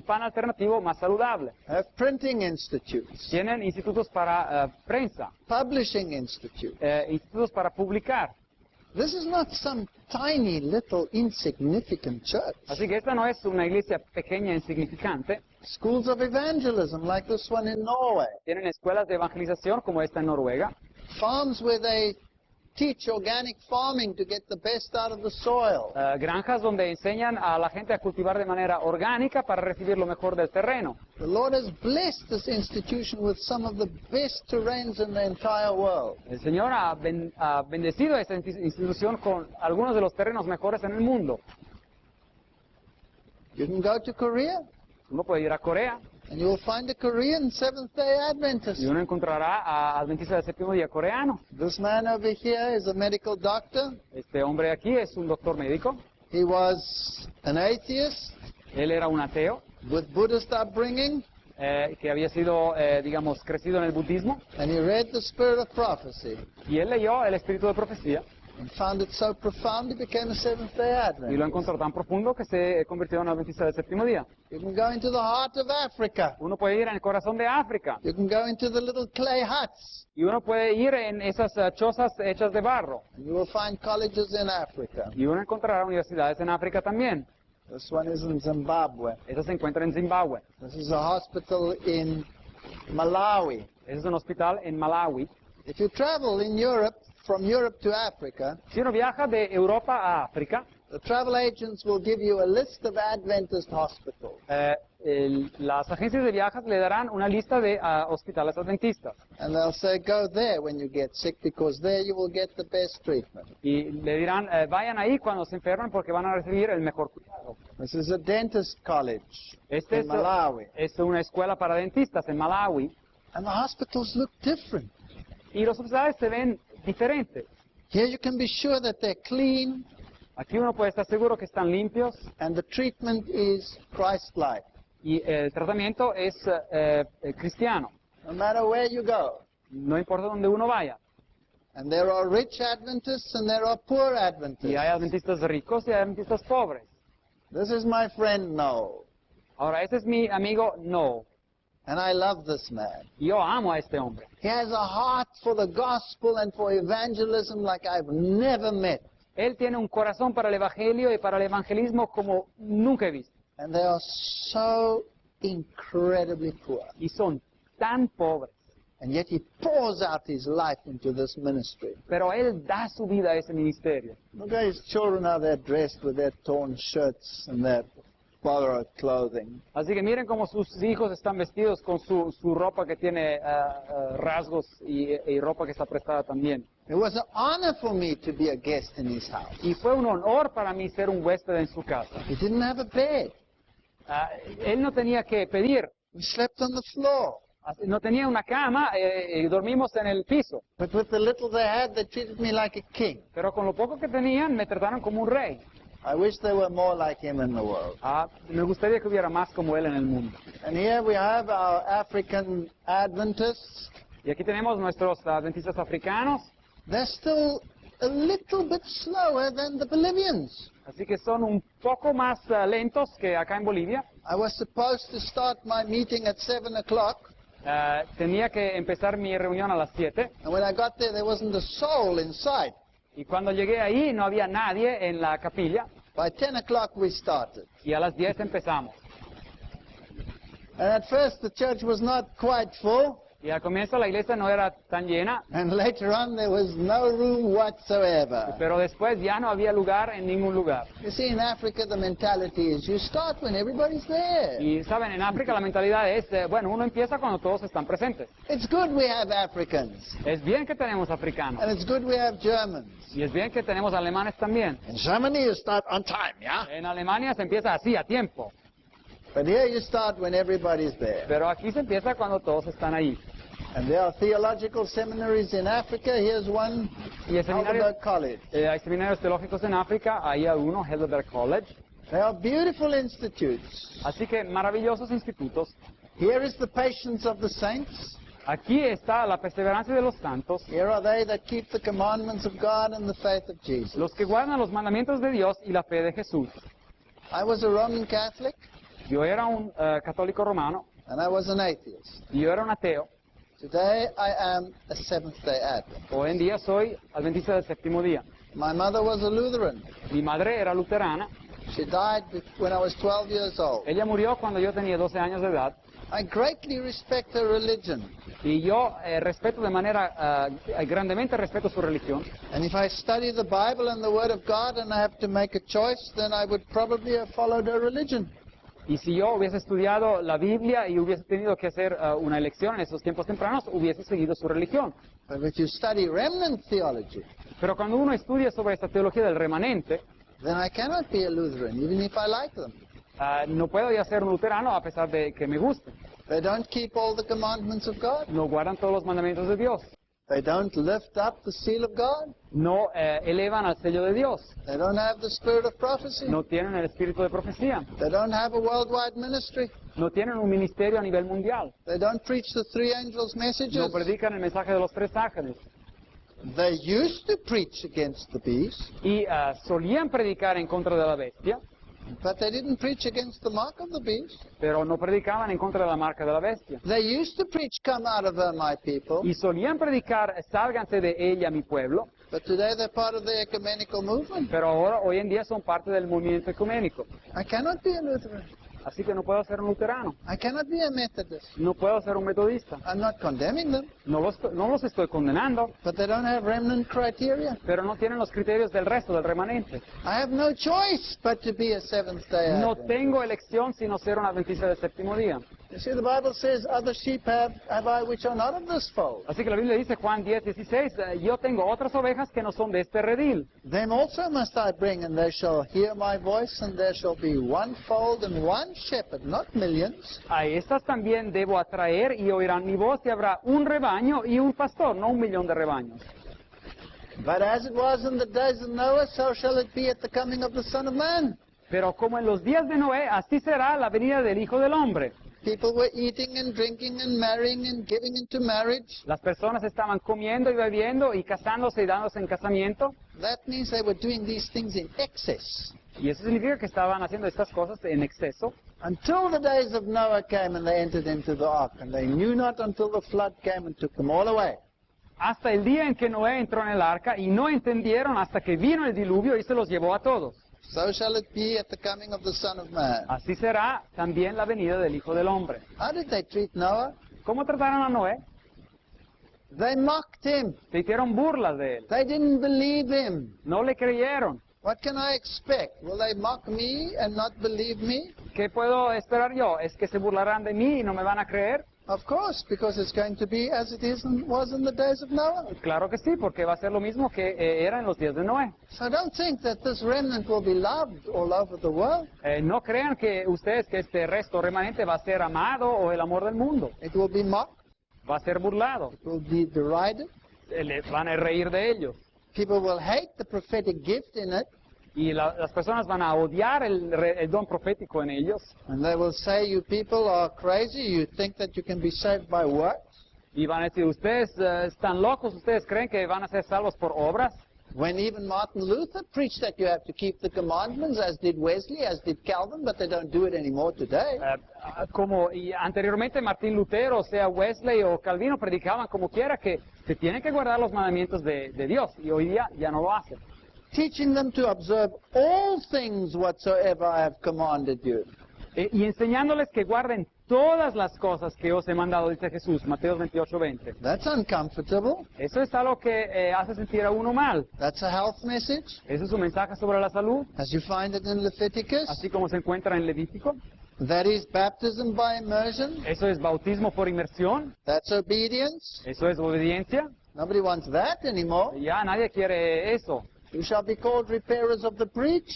pan alternativo más saludable. They have printing institutes, Tienen institutos para prensa, publishing institutes. institutos para publicar. This is not some tiny little insignificant church. Así que esta no es una iglesia pequeña e insignificante. Schools of evangelism like this one in Norway. Tienen escuelas de evangelización como esta en Noruega. Farms where they teach organic farming to get the best out of the soil. Granjas donde enseñan a la gente a cultivar de manera orgánica para recibir lo mejor del terreno. The Lord has blessed this institution with some of the best terrains in the entire world. El Señor ha bendecido a esta institución con algunos de los terrenos mejores en el mundo. You can go to Korea Uno puede ir a Corea and you will find a Korean Seventh-day Adventist. y uno encontrará a adventistas del séptimo día coreano. This man over here is a medical doctor. Este hombre aquí es un doctor médico. He was an atheist Él era un ateo with Buddhist upbringing, que había sido, digamos, crecido en el budismo. and he read the Spirit of Prophecy Y él leyó el espíritu de profecía and found it so profound he became a Seventh-day y lo Adventist. encontró tan profundo que se convirtió en un adventista del séptimo día. You can go into the heart of Africa. Uno puede ir en el corazón de África You can go into the little clay huts, y uno puede ir en esas chozas hechas de barro and you will find colleges in Africa. y uno encontrará universidades en África también. This one is in Zimbabwe. Esa se encuentra en Zimbabue. This is a hospital in Malawi. Ese es un hospital en Malawi. If you travel in Europe, from Europe to Africa, Si uno viaja de Europa a África, the travel agents will give you a list of Adventist hospitals. las agencias de viajes le darán una lista de hospitales adventistas And they'll say, go there when you get sick, because there you will get the best treatment. y le dirán, vayan ahí cuando se enfermen porque van a recibir el mejor cuidado. This is a dentist college Este in Malawi. es una escuela para dentistas en Malawi And the hospitals look different. y los hospitales se ven diferentes. Here you can be sure that they're clean Aquí uno puede estar seguro que están limpios and the treatment is Christ-like. y el tratamiento es cristiano. No matter where you go. No importa dónde uno vaya. And there are rich Adventists and there are poor Y Adventists. hay adventistas ricos y hay adventistas pobres. This is my friend Noel. Ahora, ese es mi amigo Noel. And I love this man. Yo amo a este hombre. He has a heart for the gospel and for evangelism like I've never met. Él tiene un corazón para el evangelio y para el evangelismo como nunca he visto. And they are so incredibly poor. Y son tan pobres. And yet he pours out his life into this ministry. Pero él da su vida a ese ministerio. Look at his children, how they're dressed with their torn shirts and their borrowed clothing. Así que miren cómo sus hijos están vestidos con su ropa que tiene rasgos y ropa que está prestada también. It was an honor for me to be a guest in his house. Y fue un honor para mí ser un huésped en su casa. He didn't have a bed. Él no tenía que pedir, We slept on the floor. no tenía una cama y dormimos en el piso. But with the little they had, they treated me like a king. Pero con lo poco que tenían me trataron como un rey. I wish there were more like him in the world. Me gustaría que hubiera más como él en el mundo. And here we have our African Adventists. Y aquí tenemos nuestros adventistas africanos, They're still a little bit slower than the Bolivians. así que son un poco más lentos que acá en Bolivia. I was supposed to start my meeting at 7 o'clock. Tenía que empezar mi reunión a las 7 And when I got there wasn't a soul in sight. y cuando llegué ahí no había nadie en la capilla By 10 o'clock we started. y a las 10 empezamos. And at first the church was not quite full. Y al comienzo la iglesia no era tan llena, and later on there was no room whatsoever. pero después ya no había lugar en ningún lugar. You see, in Africa the mentality is you start when everybody's there. Y saben, en África la mentalidad es, bueno, uno empieza cuando todos están presentes. It's good we have Africans, Es bien que tenemos africanos, and it's good we have Germans. y es bien que tenemos alemanes también. In Germany you start on time, yeah? En Alemania se empieza así, a tiempo, But here you start when everybody's there. pero aquí se empieza cuando todos están ahí. And there are theological seminaries in Africa. Here's one, Y el seminario, Heidelberg College. hay seminarios teológicos en África, hay uno, Heidelberg College. They are beautiful institutes. Así que maravillosos institutos. Here is the patience of the saints. Aquí está la perseverancia de los santos, Here are they that keep the commandments of God and the faith of Jesus. los que guardan los mandamientos de Dios y la fe de Jesús. I was a Roman Catholic, Yo era un católico romano and I was an atheist. y yo era un ateo. Today I am a Seventh-day Adventist. Hoy en día soy adventista del séptimo día. My mother was a Lutheran. Mi madre era luterana. She died when I was 12 years old. Ella murió cuando yo tenía 12 años de edad. I greatly respect her religion. Y yo respeto de manera, grandemente respeto su religión. And if I study the Bible and the Word of God and I have to make a choice, then I would probably have followed her religion. Y si yo hubiese estudiado la Biblia y hubiese tenido que hacer una elección en esos tiempos tempranos, hubiese seguido su religión. But if you study remnant theology, Pero cuando uno estudia sobre esta teología del remanente, then I cannot be a Lutheran, even if I like them. no puedo ya ser un luterano a pesar de que me guste. They don't keep all the commandments of God. No guardan todos los mandamientos de Dios. They don't lift up the seal of God. No elevan al sello de Dios. They don't have the spirit of prophecy. No tienen el espíritu de profecía. They don't have a worldwide ministry. No tienen un ministerio a nivel mundial. They don't preach the three angels' messages. No predican el mensaje de los tres ángeles. They used to preach against the beast, Y solían predicar en contra de la bestia, but they didn't preach against the mark of the beast. pero no predicaban en contra de la marca de la bestia. They used to preach, "Come out of her, my people," Y solían predicar, sálganse de ella, mi pueblo, but today they're part of the ecumenical movement. pero ahora, hoy en día son parte del movimiento ecuménico. I cannot be a Lutheran. Así que no puedo ser un luterano, I cannot be a Methodist. no puedo ser un metodista. I'm not condemning them, No los estoy condenando, but they don't have remnant criteria. pero no tienen los criterios del resto, del remanente. I have no choice but to be a Seventh-day No Adventist. tengo elección sino ser un adventista del séptimo día. You see, the Bible says, "Other sheep have I which are not of this fold. Así que la Biblia dice, Juan 10:16, yo tengo otras ovejas que no son de este redil. Them also must I bring, and they shall hear my voice, and there shall be one fold and one shepherd, not millions." A estas también debo atraer y oirán mi voz y habrá un rebaño y un pastor, no 1,000,000 de rebaños. But as it was in the days of Noah, so shall it be at the coming of the Son of Man. Pero como en los días de Noé, así será la venida del Hijo del Hombre. People were eating and drinking and marrying and giving into marriage. Las personas estaban comiendo y bebiendo y casándose y dándose en casamiento. That means they were doing these things in excess. Y eso significa que estaban haciendo estas cosas en exceso. Until the days of Noah came and they entered into the ark, and they knew not until the flood came and took them all away. Hasta el día en que Noé entró en el arca y no entendieron hasta que vino el diluvio y se los llevó a todos. So shall it be at the coming of the Son of Man. Así será también la venida del Hijo del Hombre. How did they treat Noah? ¿Cómo trataron a Noé? They mocked him. Se hicieron burlas de él. They didn't believe him. No le creyeron. What can I expect? Will they mock me and not believe me? ¿Qué puedo esperar yo? ¿Es que se burlarán de mí y no me van a creer? Of course, because it's going to be as it is and was in the days of Noah. Claro que sí, porque va a ser lo mismo que era en los días de Noé. So don't think that this remnant will be loved all over the world. No crean que ustedes que este resto remanente va a ser amado o el amor del mundo. It will be mocked. Va a ser burlado. It will be derided. Van a reír de ellos. People will hate the prophetic gift in it. Y las personas van a odiar el don profético en ellos. And they will say, "You people are crazy. You think that you can be saved by works?" Y van a decir, ustedes están locos, ustedes creen que van a ser salvos por obras. When even Martin Luther preached that you have to keep the commandments, as did Wesley, as did Calvin, but they don't do it anymore today. Como y anteriormente Martín Lutero, o sea Wesley o Calvino, predicaban como quiera que se tienen que guardar los mandamientos de Dios. Y hoy día ya no lo hacen. Teaching them to observe all things whatsoever I have commanded you. Y enseñándoles que guarden todas las cosas que os he mandado, dice Jesús, Mateo 28:20. That's uncomfortable. Eso es algo que hace sentir a uno mal. That's a health message, Eso es un mensaje sobre la salud, as you find it in Leviticus. así como se encuentra en Levítico. That is baptism by immersion. Eso es bautismo por inmersión. That's obedience. Eso es obediencia. Nobody wants that anymore. Ya nadie quiere eso. You shall be called repairers of the breach,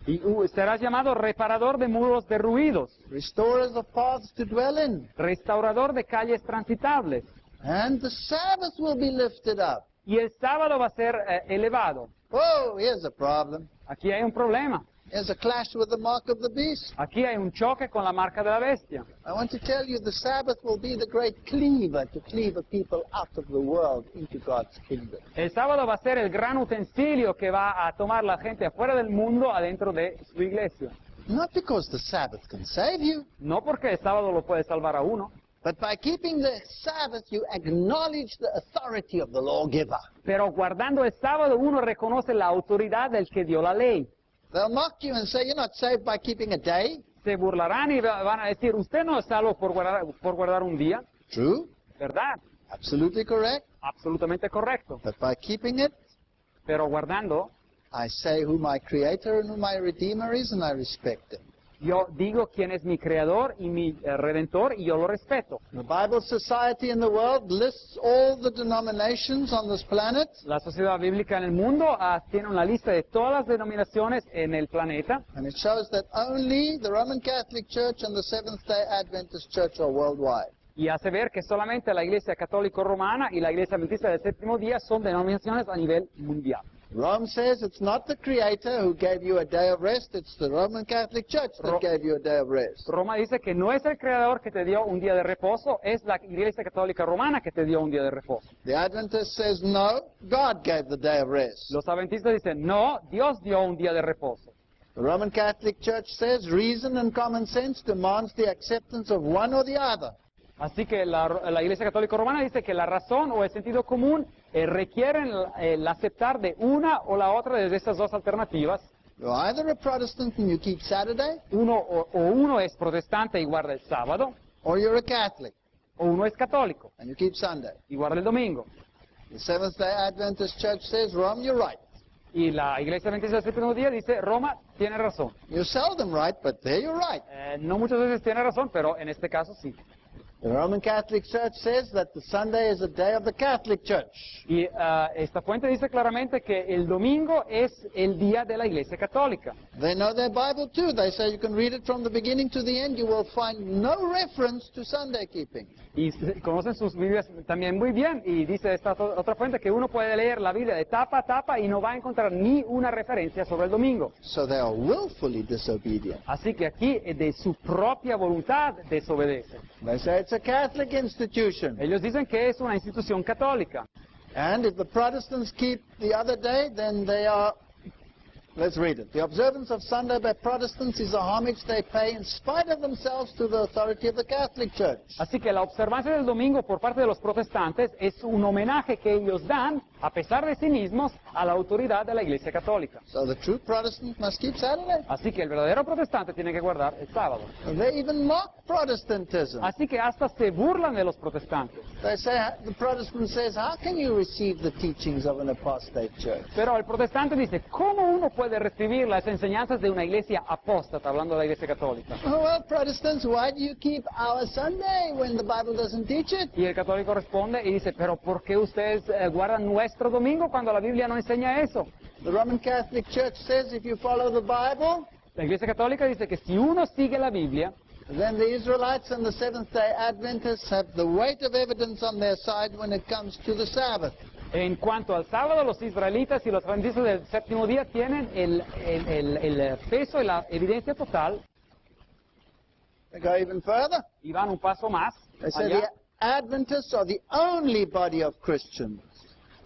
Y serás llamado reparador de muros derruidos, restorers of paths to dwell in. restaurador de calles transitables. And the Sabbath will be lifted up. Y el sábado va a ser elevado. Oh, here's a problem. Aquí hay un problema. Here's a clash with the mark of the beast. Aquí hay un choque con la marca de la bestia. I want to tell you the Sabbath will be the great cleaver to cleave a people out of the world into God's kingdom. El sábado va a ser el gran utensilio que va a tomar la gente afuera del mundo adentro de su iglesia. Not because the Sabbath can save you, No porque el sábado lo puede salvar a uno, but by keeping the Sabbath you acknowledge the authority of the lawgiver. pero guardando el sábado uno reconoce la autoridad del que dio la ley. They'll mock you and say you're not saved by keeping a day. Se burlarán y van a decir, usted no es salvo por guardar un día, True, ¿verdad? absolutely correct. Absolutamente correcto. But by keeping it, Pero guardando, I say who my creator and who my redeemer is, and I respect him. yo digo quién es mi creador y mi redentor y yo lo respeto. The Bible Society in the world lists all the denominations on this planet, La sociedad bíblica en el mundo tiene una lista de todas las denominaciones en el planeta and it shows that only the Roman Catholic Church and the Seventh-day Adventist Church are worldwide. y hace ver que solamente la Iglesia Católica Romana y la Iglesia Adventista del Séptimo Día son denominaciones a nivel mundial. Rome says it's not the Creator who gave you a day of rest, it's the Roman Catholic Church that gave you a day of rest. Roma dice que no es el creador que te dio un día de reposo, es la Iglesia Católica Romana que te dio un día de reposo. The Adventist says no, God gave the day of rest. Los adventistas dicen, no, Dios dio un día de reposo. The Roman Catholic Church says reason and common sense demands the acceptance of one or the other. Así que la Iglesia Católica Romana dice que la razón o el sentido común requieren el aceptar de una o la otra de estas dos alternativas. You're either a Protestant and you keep Saturday, Uno es protestante y guarda el sábado, or you're a Catholic o uno es católico and you keep Sunday. y guarda el domingo. The Seventh-day Adventist Church says, Rome, you're right. Y la Iglesia Adventista del Séptimo Día dice, Roma tiene razón. You're seldom right, but there you're right. No muchas veces tiene razón, pero en este caso sí. The Roman Catholic Church says that the Sunday is a day of the Catholic Church. Y esta fuente dice claramente que el domingo es el día de la Iglesia Católica. They know their Bible too. They say you can read it from the beginning to the end. You will find no reference to Sunday keeping. Y conocen sus Biblias también muy bien. Y dice esta otra fuente que uno puede leer la Biblia de tapa a tapa y no va a encontrar ni una referencia sobre el domingo. So they are willfully disobedient. Así que aquí de su propia voluntad desobedecen. They say it's a Catholic institution. Ellos dicen que es una institución católica. And if the Protestants keep the other day, then they are... Let's read it. The observance of Sunday by Protestants is a homage they pay in spite of themselves to the authority of the Catholic Church. Así que la observancia del domingo por parte de los protestantes es un homenaje que ellos dan, a pesar de sí mismos, a la autoridad de la Iglesia Católica. So the true Protestant must keep Saturday. Así que el verdadero protestante tiene que guardar el sábado. They even mock Protestantism. Así que hasta se burlan de los protestantes. They say, the Protestant says, how can you receive the teachings of an apostate church? Pero el protestante dice, ¿cómo uno puede recibir las enseñanzas de una iglesia apóstata, hablando de la Iglesia Católica? Oh, well, Protestants, why do you keep our Sunday when the Bible doesn't teach it? Y el católico responde y dice, ¿pero por qué ustedes guardan nuestro domingo cuando la Biblia no enseña eso? The Roman Catholic Church says if you follow the Bible, La Iglesia Católica dice que si uno sigue la Biblia, then the Israelites and the Seventh-day Adventists have the weight of evidence on their side when it comes to the Sabbath. en cuanto al sábado, los israelitas y los adventistas del séptimo día tienen el peso y la evidencia total, They go even further. y van un paso más They say allá. the Adventists are the only body of Christians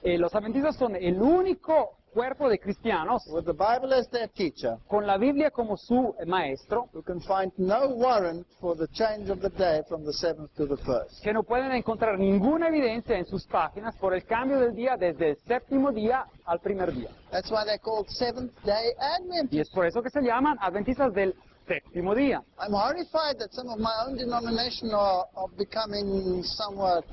Los adventistas son el único cuerpo de cristianos with the Bible as their teacher con la Biblia como su maestro, who can find no warrant for the change of the day from the 7th to the 1st. que no pueden encontrar ninguna evidencia en sus páginas por el cambio del día desde el séptimo día al primer día. That's why they're called Seventh-day Y es Adventists. por eso que se llaman adventistas del séptimo día. I'm horrified that some of my own denomination are becoming somewhat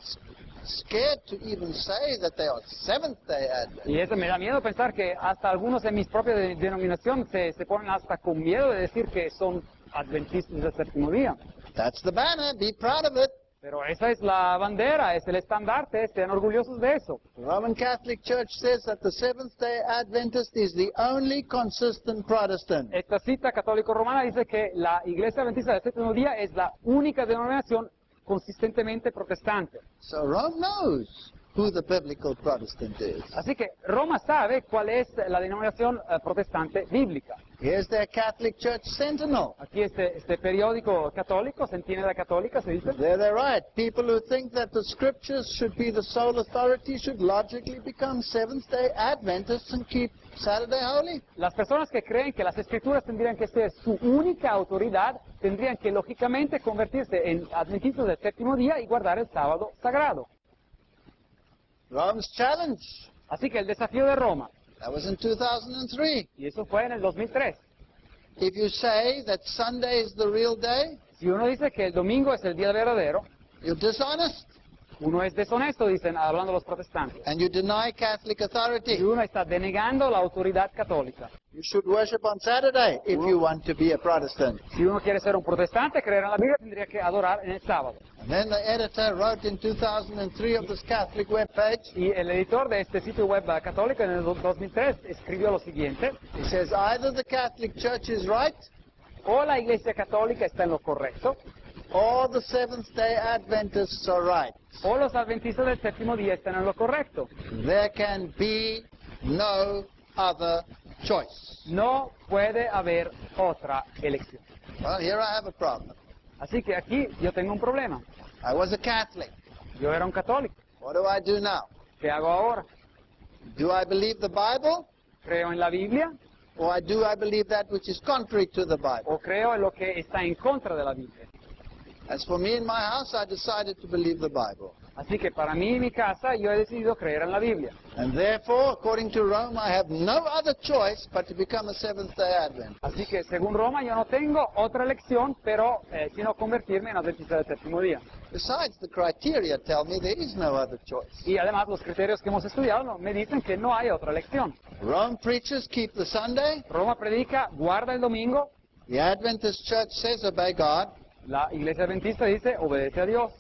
scared to even say that they are Seventh-day Adventists. Y eso me da miedo pensar que hasta algunos en mis propias denominación se ponen hasta con miedo de decir que son adventistas del séptimo día. That's the banner. Be proud of it. Pero esa es la bandera, es el estandarte, estén orgullosos de eso. The Roman Catholic Church says that the Seventh-day Adventist is the only consistent Protestant. Esta cita católico-romana dice que la Iglesia Adventista del séptimo día es la única denominación consistentemente protestante. So Rome knows who the biblical Protestant is. Así que Roma sabe cuál es la denominación protestante bíblica. Here's their Catholic Church Sentinel. Aquí este periódico católico, Centinela Católica, se dice. There they write, people who think that the Scriptures should be the sole authority should logically become Seventh-day Adventists and keep Saturday holy. Las personas que creen que las Escrituras tendrían que ser su única autoridad, tendrían que lógicamente convertirse en adventistas del séptimo día y guardar el sábado sagrado. Rome's challenge. Así que el desafío de Roma, That was in 2003. y eso fue en el 2003. If you say that Sunday is the real day, Si uno dice que el domingo es el día verdadero, you're dishonest uno es deshonesto, dicen, hablando los protestantes. and you deny Catholic Y authority. uno está denegando la autoridad católica. You should worship on Saturday if you want to be a Protestant. Si uno quiere ser un protestante, creer en la Biblia, tendría que adorar en el sábado. And then the editor wrote in 2003 of this Catholic webpage, Y el editor de este sitio web católico en el 2003 escribió lo siguiente: he says either the Catholic Church is right o la Iglesia Católica está en lo correcto, or the Seventh-day Adventists are right. o los adventistas del séptimo día están en lo correcto. There can be no other choice. No puede haber otra elección. Well, here I have a problem. Así que aquí yo tengo un problema. I was a Catholic. Yo era un católico. What do I do now? ¿Qué hago ahora? Do I believe the Bible, ¿Creo en la Biblia or do I believe that which is contrary to the Bible? o creo en lo que está en contra de la Biblia? As for me in my house, I decided to believe the Bible. Así que para mí y mi casa yo he decidido creer en la Biblia. And therefore, according to Rome, I have no other choice but to become a Seventh-day Adventist. Así que según Roma yo no tengo otra elección, pero sino convertirme en adventista del séptimo día. Besides, the criteria tell me there is no other choice. Y además los criterios que hemos estudiado me dicen que no hay otra elección. Rome preaches keep the Sunday. Roma predica, guarda el domingo. The Adventist Church says obey God. La iglesia adventista dice, obedece a Dios.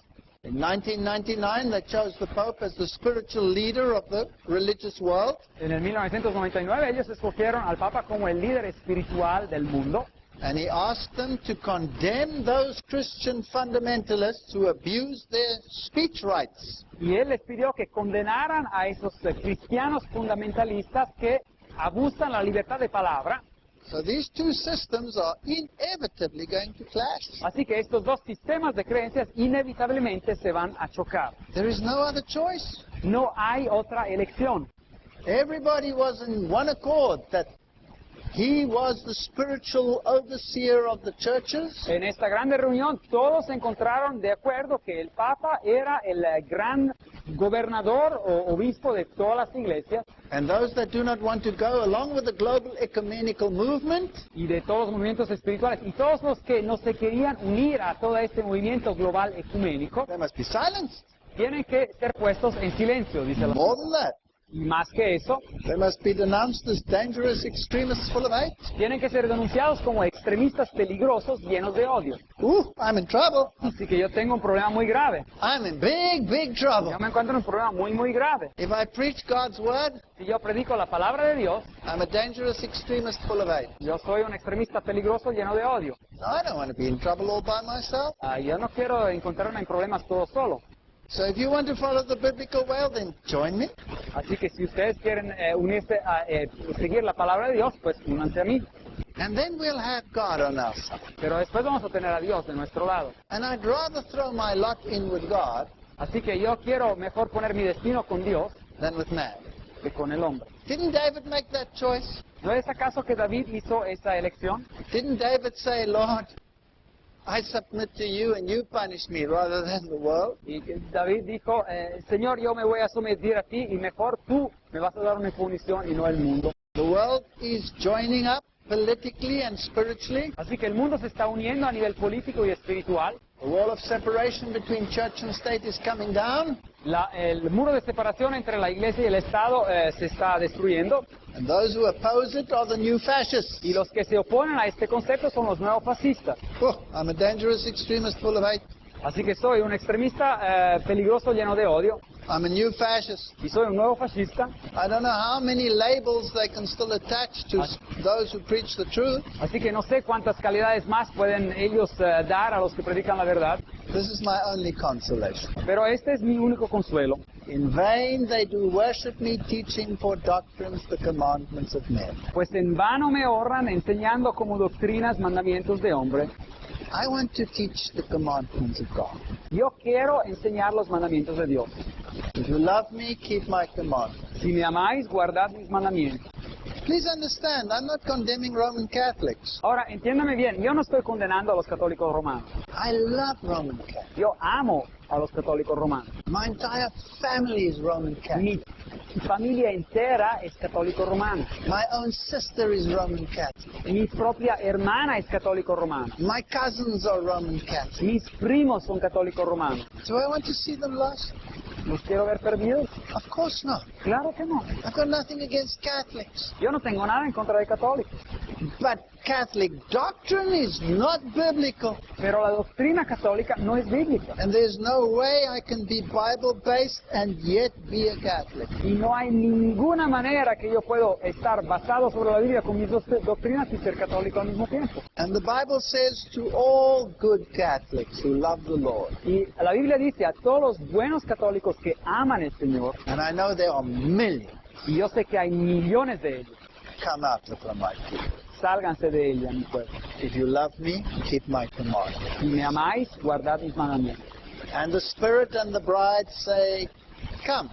In 1999, they chose the Pope as the spiritual leader of the religious world. En el 1999 ellos escogieron al Papa como el líder espiritual del mundo. And he asked them to condemn those Christian fundamentalists who abuse their speech rights. Y él les pidió que condenaran a esos cristianos fundamentalistas que abusan la libertad de palabra. So these two systems are inevitably going to clash. Así que estos dos sistemas de creencias inevitablemente se van a chocar. There is no other choice. No hay otra elección. Everybody was in one accord that he was the spiritual overseer of the churches, En esta grande reunión todos se encontraron de acuerdo que el Papa era el gran gobernador o obispo de todas las iglesias and those that do not want to go along with the global ecumenical movement, y de todos los movimientos espirituales, y todos los que no se querían unir a todo este movimiento global ecuménico they must be silenced. tienen que ser puestos en silencio, dice la More than that, Y más que eso, they must be denounced as dangerous extremists full of hate. tienen que ser denunciados como extremistas peligrosos llenos de odio. I'm in trouble. Así que yo tengo un problema muy grave. I'm in big trouble. Yo me encuentro en un problema muy grave. If I preach God's word, Si yo predico la palabra de Dios, I'm a dangerous extremist full of hate. yo soy un extremista peligroso lleno de odio. No, I don't want to be in trouble all by myself. Yo no quiero encontrarme en problemas todo solo. So if you want to follow the biblical way, then join me. Así que si ustedes quieren unirse a seguir la palabra de Dios, pues únanse a mí. And then we'll have God on our side. Pero después vamos a tener a Dios de nuestro lado. And I'd rather throw my lot in with God Así que yo quiero mejor poner mi destino con Dios than with man. que con el hombre. Didn't David make that choice? ¿No es acaso que David hizo esa elección? Didn't David say, Lord, I submit to you and you punish me rather than the world? Y David dijo, Señor, yo me voy a someter a ti y mejor tú me vas a dar una punición y no el mundo. The world is joining up politically and spiritually. Así que el mundo se está uniendo a nivel político y espiritual. The wall of separation between church and state is coming down. El muro de separación entre la iglesia y el Estado se está destruyendo. And those who oppose it are the new fascists. Y los que se oponen a este concepto son los nuevos fascistas. Oh, I'm a dangerous extremist full of hate. Así que soy un extremista peligroso lleno de odio. I'm a new fascist. Y soy un nuevo fascista. I don't know how many labels they can still attach to those who preach the truth. Así que no sé cuántas calidades más pueden ellos dar a los que predican la verdad. This is my only consolation. Pero este es mi único consuelo. In vain they do worship me, teaching for doctrines the commandments of men. Pues en vano me honran enseñando como doctrinas mandamientos de hombre. I want to teach the commandments of God. Yo quiero enseñar los mandamientos de Dios. If you love me, keep my commandments. Si me amáis, guardad mis mandamientos. Please understand, I'm not condemning Roman Catholics. Ahora, entiéndame bien, yo no estoy condenando a los católicos romanos. I love Roman Catholics. Yo amo a los católicos romanos. My entire family is Roman Catholic. Mi familia entera es católico romano. My own sister is Roman Catholic. Mi propia hermana es católico romano. My cousins are Roman Catholic. Mis primos son católicos romanos. Do I want to see them lost? ¿Los quiero ver perdidos? Of course not. Claro que no. I've got nothing against Catholics. Yo no tengo nada en contra de católicos. But Catholic doctrine is not biblical. Pero la doctrina católica no es bíblica. And there's no way I can be Bible-based and yet be a Catholic. Y no hay ninguna manera que yo puedo estar basado sobre la Biblia con mis doctrinas y ser católico al mismo tiempo. And the Bible says to all good Catholics who love the Lord. Y la Biblia dice a todos los buenos católicos que aman al Señor, And I know there are millions. y yo sé que hay millones de ellos, Come out from my people. sálganse de ella, mi pueblo. If you love me, keep my commandments. Si me amáis, guardad mis mandamientos. And the Spirit and the bride say, come.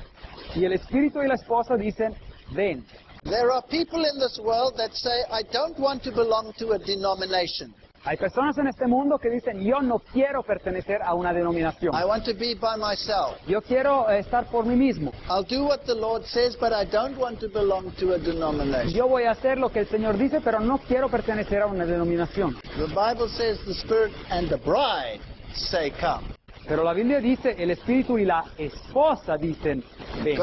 Y el Espíritu y la esposa dicen, ven. There are people in this world that say, I don't want to belong to a denomination. Hay personas en este mundo que dicen, yo no quiero pertenecer a una denominación. I want to be by myself. Yo quiero estar por mí mismo. I'll do what the Lord says, but I don't want to belong to a denomination. Yo voy a hacer lo que el Señor dice, pero no quiero pertenecer a una denominación. The Bible says the Spirit and the bride say, come. Pero la Biblia dice, el Espíritu y la esposa dicen, ven.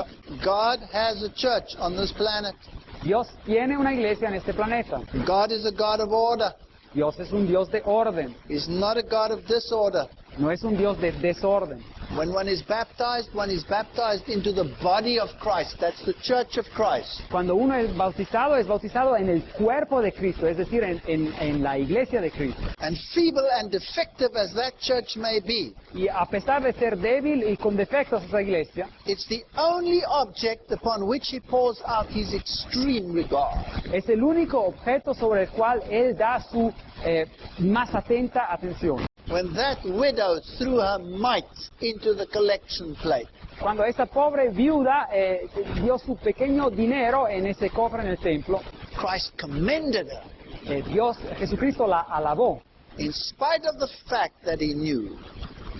God has a church on this planet. Dios tiene una iglesia en este planeta. God is a God of order. Dios es un Dios de orden, He's not a God of disorder. no es un Dios de desorden. When one is baptized into the body of Christ. That's the church of Christ. Cuando uno es bautizado en el cuerpo de Cristo, es decir, en la iglesia de Cristo. And feeble and defective as that church may be, Y a pesar de ser débil y con defectos esa iglesia, it's the only object upon which he pours out his extreme regard. es el único objeto sobre el cual Él da su más atenta atención. When that widow threw her mites into the collection plate, Cuando esa pobre viuda dio su pequeño dinero en ese cofre en el templo, Christ commended her Jesucristo la alabó. in spite of the fact that he knew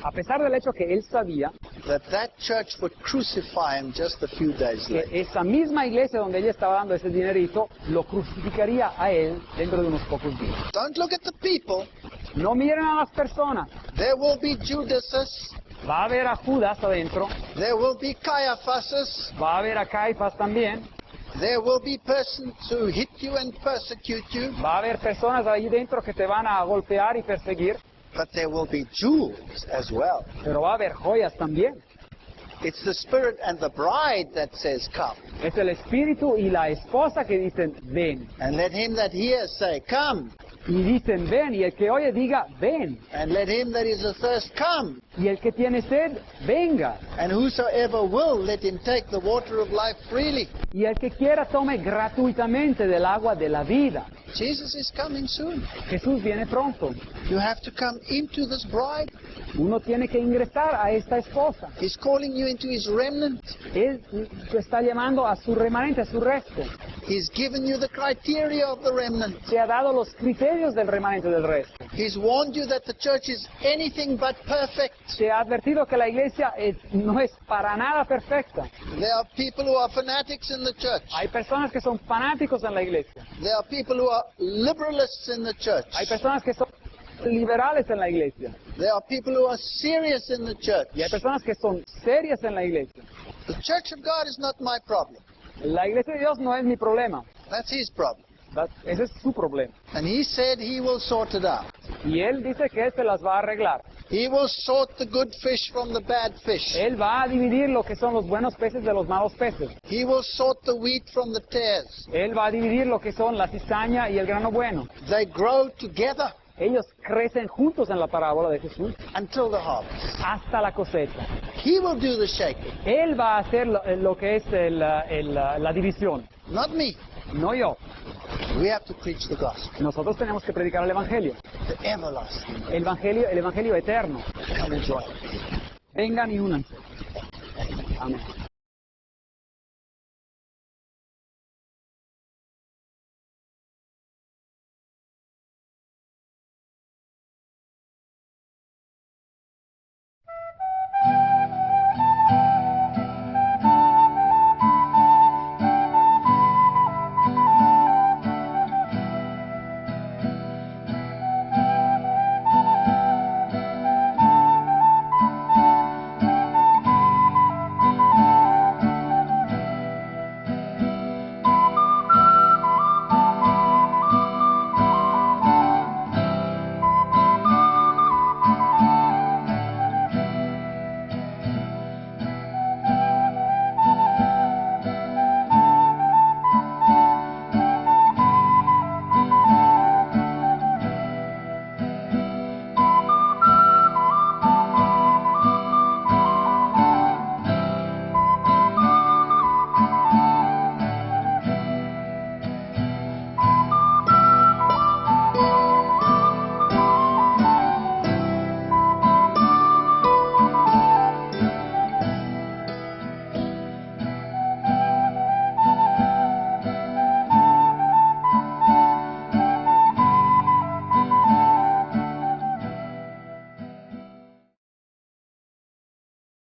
A pesar del hecho que Él sabía that church would crucify him just a few days que later. esa misma iglesia donde ella estaba dando ese dinerito, lo crucificaría a Él dentro de unos pocos días. Don't look at the people. No miren a las personas. There will be Judases. Va a haber a Judas adentro, There will be Caiaphases. va a haber a Caifás también, There will be persons who hit you and persecute you. va a haber personas ahí dentro que te van a golpear y perseguir, But there will be jewels as well. pero va a haber joyas también. It's the Spirit and the bride that says, come. Es el espíritu y la esposa que dicen, ven. And let him that hears say, come. Y dicen, ven. Y el que oye diga, ven. And let him that is athirst come. Y el que tiene sed, venga. And whosoever will, let him take the water of life freely. Y el que quiera tome gratuitamente del agua de la vida. Jesus is coming soon. Jesús viene pronto. You have to come into this bride. Uno tiene que ingresar a esta esposa. He's calling you into his remnant. Él te está llamando a su remanente, a su resto. He's given you the criteria of the remnant. Se ha dado los criterios del remanente del resto. He's warned you that the church is anything but perfect. Se ha advertido que la iglesia no es para nada perfecta. There are people who are fanatics in the church. Hay personas que son fanáticos en la iglesia. There are people who are are liberalists in the church. Hay personas que son liberales en la iglesia. There are people who are serious in the church. Y hay personas que son serias en la iglesia. The church of God is not my problem. La iglesia de Dios no es mi problema. That's his problem. Ese es su problema. And he said he will sort it out. Y él dice que él se las va a arreglar. He will sort the good fish from the bad fish. Él va a dividir lo que son los buenos peces de los malos peces. He will sort the wheat from the tares. Él va a dividir lo que son la cizaña y el grano bueno. They grow together Ellos crecen juntos en la parábola de Jesús until the harvest. hasta la cosecha. He will do the shaking, Él va a hacer lo que es la división, not me. no yo. We have to preach the gospel, Nosotros tenemos que predicar el Evangelio, the everlasting. el Evangelio eterno. Come and join us. Vengan y únanse. Amén.